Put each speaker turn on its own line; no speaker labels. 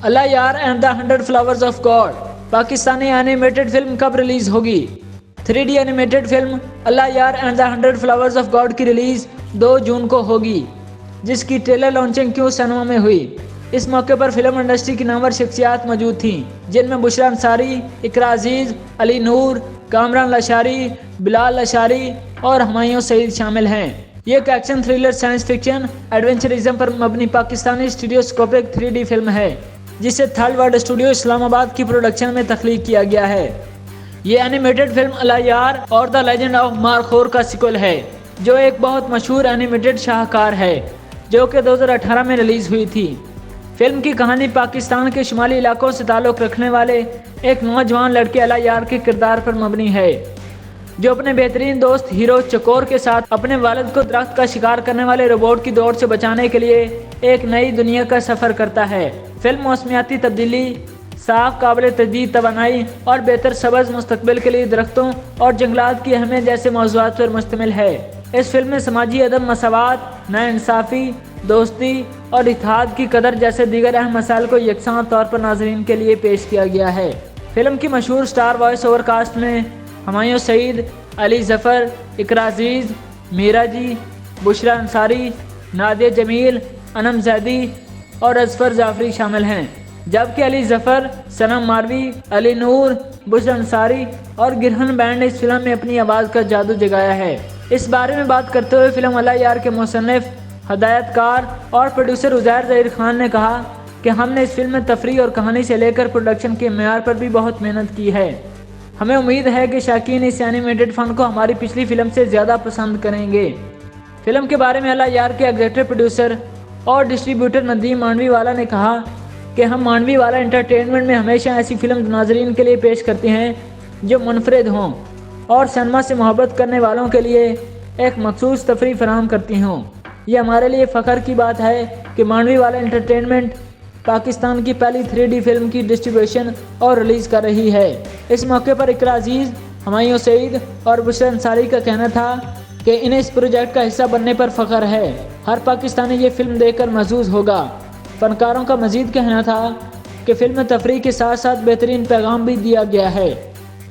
اللہ یار and the 100 flowers of God Pakistani animated film کب release ہوگی؟ 3D اینیمیٹڈ فلم اللہ یار and the 100 flowers of God کی release 2 جون کو ہوگی، جس کی ٹریلر لانچنگ کیوں سینما میں ہوئی۔ اس موقع پر فلم انڈسٹری کی نامور شخصیات موجود تھیں، جن میں بشریٰ انصاری، اقرا عزیز، علی نور، کامران لاشاری، بلال لاشاری اور ہمایوں سعید شامل ہیں۔ یہ ایک ایکشن تھرلر سائنس فکشن ایڈونچرزم پر مبنی پاکستانی اسٹوڈیوسکوپک 3D فلم ہے، جسے تھرڈ ورلڈ اسٹوڈیو اسلام آباد کی پروڈکشن میں تخلیق کیا گیا ہے۔ یہ اینیمیٹڈ فلم اللہ یار اور دا لیجنڈ آف مارخور کا سیکول ہے، جو ایک بہت مشہور اینیمیٹڈ شاہکار ہے جو کہ 2018 میں ریلیز ہوئی تھی۔ فلم کی کہانی پاکستان کے شمالی علاقوں سے تعلق رکھنے والے ایک نوجوان لڑکے اللہ یار کے کردار پر مبنی ہے، جو اپنے بہترین دوست ہیرو چکور کے ساتھ اپنے والد کو درخت کا شکار کرنے والے روبوٹ کی دوڑ سے بچانے کے لیے ایک نئی دنیا کا سفر کرتا ہے۔ فلم موسمیاتی تبدیلی، صاف قابل تجدید توانائی اور بہتر سبز مستقبل کے لیے درختوں اور جنگلات کی اہمیت جیسے موضوعات پر مشتمل ہے۔ اس فلم میں سماجی عدم مساوات، ناانصافی، دوستی اور اتحاد کی قدر جیسے دیگر اہم مسائل کو یکساں طور پر ناظرین کے لیے پیش کیا گیا ہے۔ فلم کی مشہور سٹار وائس اوور کاسٹ میں ہمایوں سعید، علی ظفر، اقرا عزیز، میرا جی، بشریٰ انصاری، نادیہ جمیل، انم زیدی اور اظفر جعفری شامل ہیں، جبکہ علی ظفر، صنم ماروی، علی نور، بشریٰ انصاری اور گرہن بینڈ نے اس فلم میں اپنی آواز کا جادو جگایا ہے۔ اس بارے میں بات کرتے ہوئے فلم اللہ یار کے مصنف، ہدایت کار اور پروڈیوسر عزیر ظہیر خان نے کہا کہ ہم نے اس فلم میں تفریح اور کہانی سے لے کر پروڈکشن کے معیار پر بھی بہت محنت کی ہے۔ ہمیں امید ہے کہ شائقین اس اینیمیٹڈ فن کو ہماری پچھلی فلم سے زیادہ پسند کریں گے۔ فلم کے بارے میں اللہ یار کے ایگزیکٹو پروڈیوسر اور ڈسٹریبیوٹر ندیم مانوی والا نے کہا کہ ہم مانوی والا انٹرٹینمنٹ میں ہمیشہ ایسی فلم ناظرین کے لیے پیش کرتے ہیں جو منفرد ہوں اور سینما سے محبت کرنے والوں کے لیے ایک مخصوص تفریح فراہم کرتی ہوں۔ یہ ہمارے لیے فخر کی بات ہے کہ مانوی والا انٹرٹینمنٹ پاکستان کی پہلی 3D فلم کی ڈسٹریبیوشن اور ریلیز کر رہی ہے۔ اس موقع پر اقرا عزیز، ہمایوں سعید اور بشریٰ انصاری کا کہنا تھا کہ انہیں اس پروجیکٹ کا حصہ بننے پر فخر ہے۔ ہر پاکستانی یہ فلم دیکھ کر محظوظ ہوگا۔ فنکاروں کا مزید کہنا تھا کہ فلم میں تفریح کے ساتھ ساتھ بہترین پیغام بھی دیا گیا ہے۔